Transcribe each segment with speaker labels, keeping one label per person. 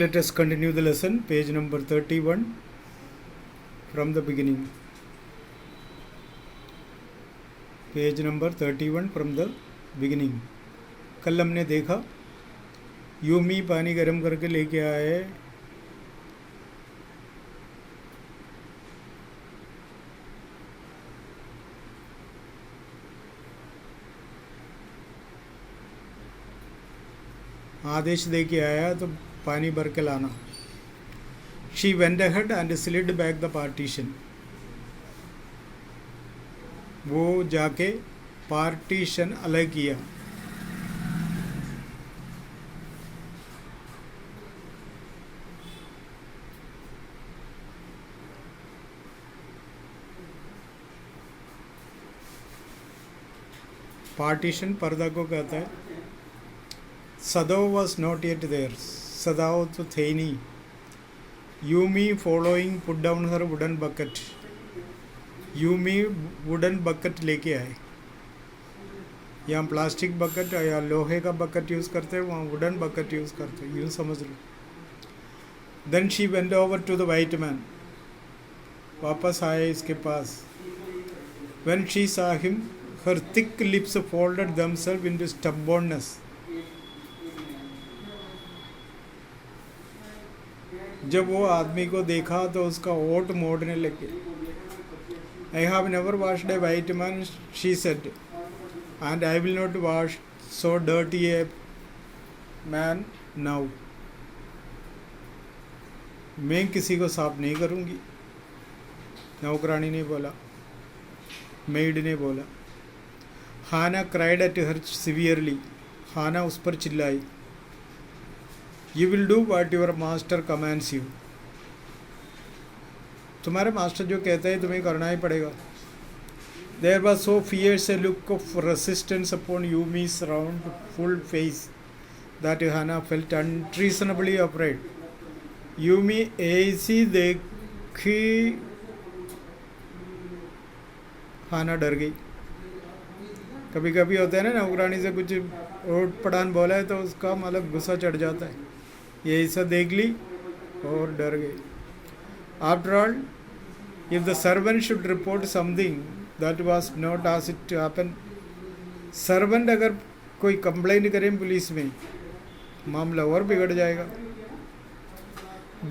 Speaker 1: Let us continue the lesson, page number 31 from the beginning. Page number 31 from the beginning. कल हमने देखा Yumi पानी गर्म करके लेके आए, आदेश दे के आया तो पानी भर के लाना. She went ahead and slid back the partition. वो जाके पार्टीशन अलग किया. पार्टीशन पर्दा को कहता है. Sadao was not yet there. Sadao तो थे ही नहीं. Yumi following put down her wooden bucket. Yumi wooden bucket लेके आए. यहाँ प्लास्टिक बकेट या लोहे का बकेट यूज़ करते हैं, वहाँ वुडन बकेट यूज़ करते हैं, यूँ समझ लो. Then she went over to the white man. वापस आए इसके पास. When she saw him her thick lips folded themselves into stubbornness. जब वो आदमी को देखा तो उसका ओट मोड़ने लगे. I have never washed A white man, she said, and I will not wash so dirty a man now. मैं किसी को साफ नहीं करूँगी. नौकरानी ने बोला, मेड ने बोला. हाना क्राइड एट हर सिवियरली. हाना उस पर चिल्लाई. You will do what your master commands you. तुम्हारे मास्टर जो कहते हैं तुम्हें करना ही पड़ेगा. There was so fierce a look of resistance upon Yumi's round, full face that Hannah felt unreasonably afraid. Yumi ऐसी देखी हाना डर गई. कभी कभी होता है ना, नौकरानी से कुछ ओट पड़ान बोला है तो उसका मतलब गुस्सा चढ़ जाता है. ये ऐसा देख ली और डर गई. After all, if the servant should report something that was not as it happen. Servant अगर कोई कंप्लेंट करे पुलिस में, मामला और बिगड़ जाएगा.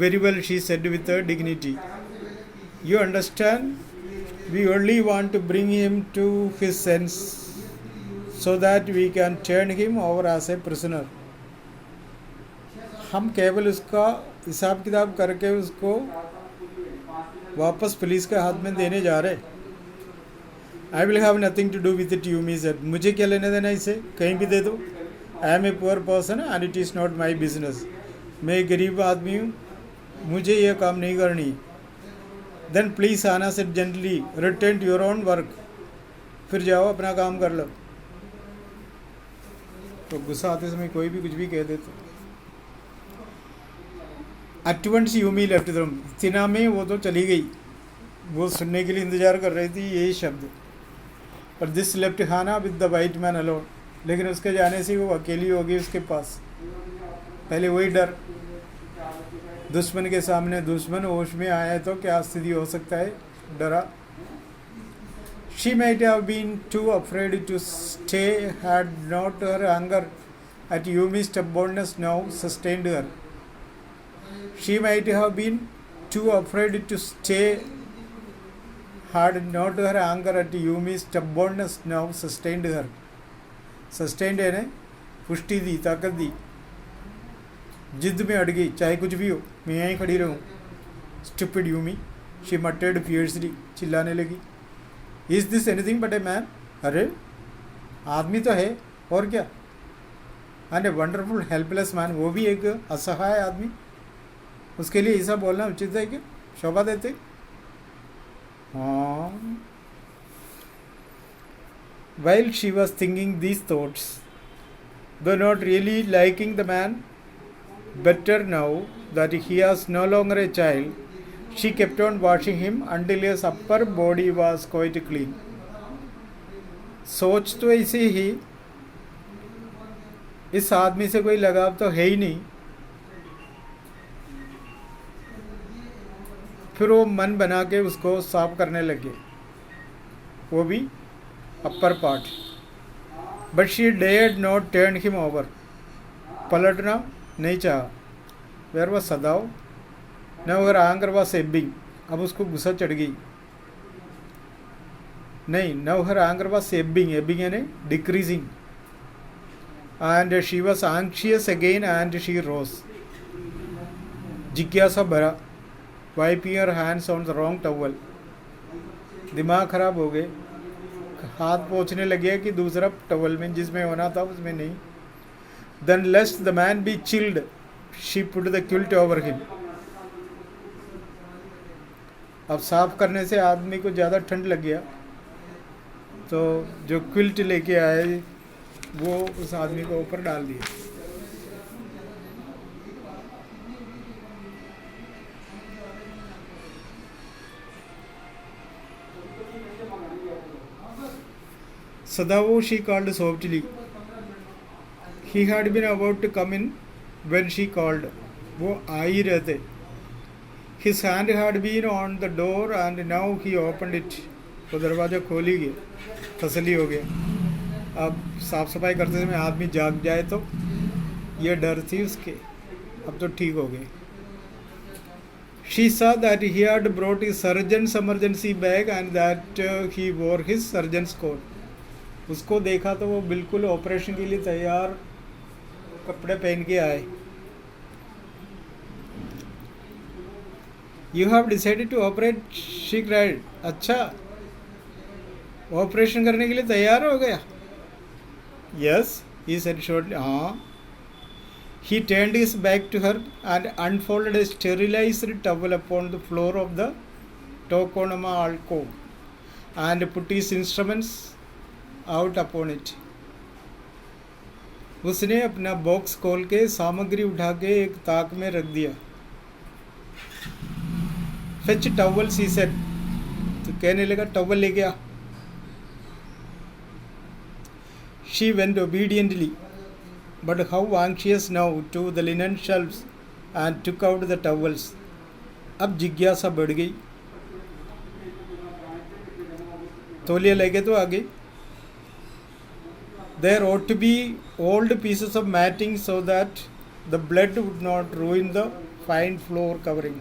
Speaker 1: Very well, she said with dignity. You understand, we only want to bring him to his sense so that we can turn him over as a prisoner. हम केवल उसका हिसाब किताब करके उसको वापस पुलिस के हाथ में देने जा रहे. I will have nothing to do with it, Yumi said. मुझे क्या लेने देना इसे, कहीं भी दे दो. I am a poor person and it is not my business. मैं एक गरीब आदमी हूँ, मुझे यह काम नहीं करनी. Then please, Hannah said gently, return to your own work. फिर जाओ अपना काम कर लो. तो गुस्सा आते समय कोई भी कुछ भी कह देते. At once Yumi left the room. इतना में वो तो चली गई. वो सुनने के लिए इंतजार कर रही थी यही शब्द. और this left Hannah with the white man alone. लेकिन उसके जाने से वो अकेली हो गई उसके पास. पहले वही डर, दुश्मन के सामने दुश्मन होश में आया तो क्या स्थिति हो सकता है, डरा. She might have been too afraid to stay had not her anger at Yumi's stubbornness now sustained her. She might have been too afraid to stay had not her anger at Yumi's stubbornness now sustained her. Sustained है ने पुष्टि दी, ताकत दी. जिद में अड़ गई, चाहे कुछ भी हो मैं यहीं खड़ी रहूँ. Stupid Yumi, she muttered fiercely. चिल्लाने लगी. Is this anything but a man? अरे आदमी तो है और क्या. And a wonderful helpless man. वो भी एक असहाय आदमी. उसके लिए ऐसा बोलना उचित है क्या, शोभा देते. हाँ. While she was thinking these thoughts, though not really liking the man better now that he was no longer a child, she kept on washing him until his upper body was quite clean. सोच तो ऐसे ही, इस आदमी से कोई लगाव तो है ही नहीं. फिर वो मन बना के उसको साफ करने लगे, वो भी upper part. But she dared not turn him over, पलटना नहीं चाहा। वेयर वॉज सदाव न अगर आंकर वॉज एबिंग, अब उसको गुस्सा चढ़ गई। नहीं, now her anger was ebbing, ebbing यानी decreasing, and she was anxious again and she rose. जिज्ञासा भरा, wiping her hands on the wrong towel, दिमाग खराब हो गए, हाथ पोंछने लगे कि दूसरा टॉवल में जिसमें होना था उसमें नहीं। Then lest the man be chilled she put the quilt over him. अब साफ करने से आदमी को ज़्यादा ठंड लग गया, तो जो क्विल्ट लेके आए वो उस आदमी को ऊपर डाल दिया। Sadavo she called softly. He had been about to come in when she called. वो आ ही रहे थे। His hand had been on the door and now he opened it. वो दरवाज़ा खोल ही गया, तसल्ली हो गया। अब साफ सफाई करते समय आदमी जाग जाए तो ये डर थी उसके, अब तो ठीक हो गए। She saw that he had brought his surgeon's emergency bag and that he wore his surgeon's coat. उसको देखा तो वो बिल्कुल ऑपरेशन के लिए तैयार कपड़े पहन के आए। You have decided to operate, she cried. अच्छा, ऑपरेशन करने के लिए तैयार हो गया? Yes, he said shortly. हाँ। He turned his back to her and unfolded a sterilized towel upon the floor of the tokonoma alcove and put his instruments out upon it. उसने अपना बॉक्स खोल के सामग्री उठा के एक ताक में रख दिया। फेच टॉवल सी सेड, तो कहने लगा टॉवल ले गया। She went obediently but how anxious now to the linen shelves and took out the towels. अब जिज्ञासा बढ़ गई, तौलिया लेके तो आ गई। There ought to be old pieces of matting so that the blood would not ruin the fine floor covering.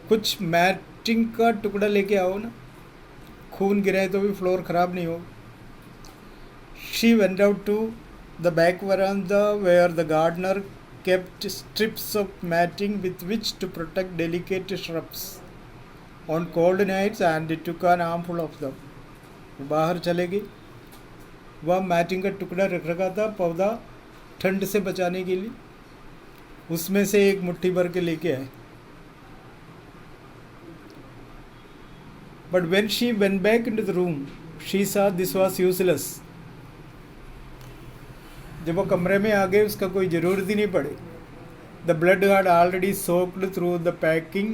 Speaker 1: कुछ matting का टुकड़ा लेके आओ ना, खून गिरे तो भी फ्लोर खराब नहीं हो। She went out to the back veranda where the gardener kept strips of matting with which to protect delicate shrubs on cold nights and took an armful of them. बाहर चले गई, वह मैटिंग का टुकड़ा रख रखा था पौधा ठंड से बचाने के लिए, उसमें से एक मुट्ठी भर के लेके आए। But when she went back into the room, she saw this was useless. जब वो कमरे में आ गए उसका कोई ज़रूरत ही नहीं पड़े। The blood had already soaked through the packing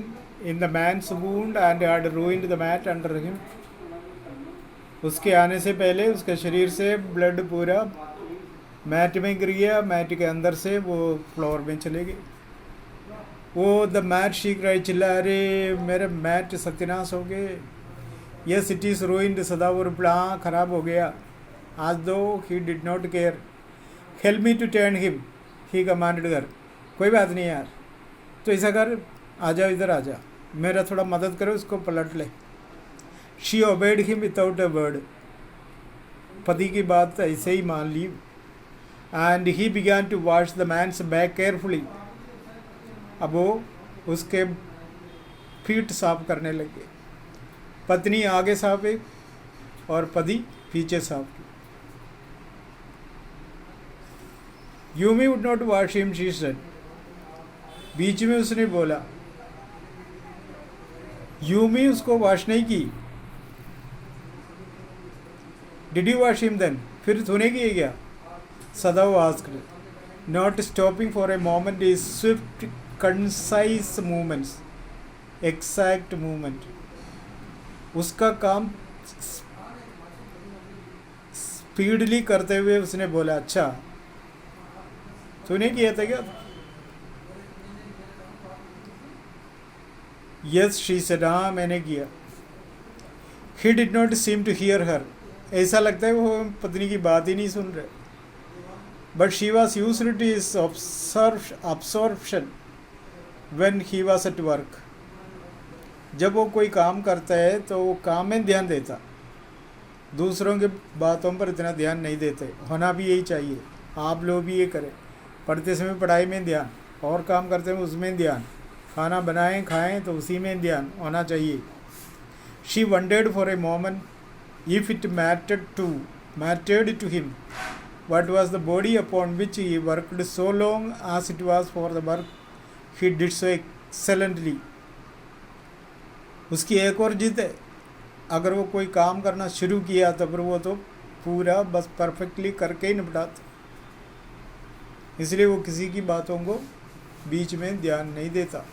Speaker 1: in the man's wound and had ruined the mat under him. उसके आने से पहले उसके शरीर से ब्लड पूरा मैट में गिर गया, मैट के अंदर से वो फ्लोर में चले गए। वो द मैट शी क्राइड, चिल्ला, अरे मेरे मैट सत्यानाश हो गए। यस इट इज़ रूइंड, सदा वो रिप्लाई ख़राब हो गया। As though he did not care. Help me to turn him, he commanded her. कोई बात नहीं यार, तो ऐसा कर, आ जा, इधर आ जा, मेरा थोड़ा मदद करो, इसको पलट ले। She obeyed him without a word. पति की बात ऐसे ही मान ली। And he began to wash the man's back carefully. अब वो उसके फीट साफ करने लगे। पत्नी आगे साफ एक और पति पीछे साफ की। Yumi would not wash him, she said. बीच में उसने बोला, यूमी उसको वॉश नहीं की। Did you wash him then, फिर तूने किए क्या? Sadao asked, not stopping for a moment his swift concise movements, exact movement. उसका काम स्पीडली करते हुए उसने बोला, अच्छा तूने किया था क्या? यस शी सेड, हाँ मैंने किया। He did not seem to hear her, ऐसा लगता है वो पत्नी की बात ही नहीं सुन रहे। But she was used to his absorption when he was at work, जब वो कोई काम करता है तो वो काम में ध्यान देता, दूसरों की बातों पर इतना ध्यान नहीं देते। होना भी यही चाहिए, आप लोग भी ये करें। पढ़ते समय पढ़ाई में ध्यान, और काम करते हैं उसमें ध्यान, खाना बनाएं खाएं तो उसी में ध्यान होना चाहिए। She wondered for a moment if it mattered to him what was the body upon which he worked so long as it was for the work he did so excellently। उसकी एक और जिद है, अगर वो कोई काम करना शुरू किया तो फिर वो तो पूरा बस परफेक्टली करके ही निपटाता, इसलिए वो किसी की बातों को बीच में ध्यान नहीं देता।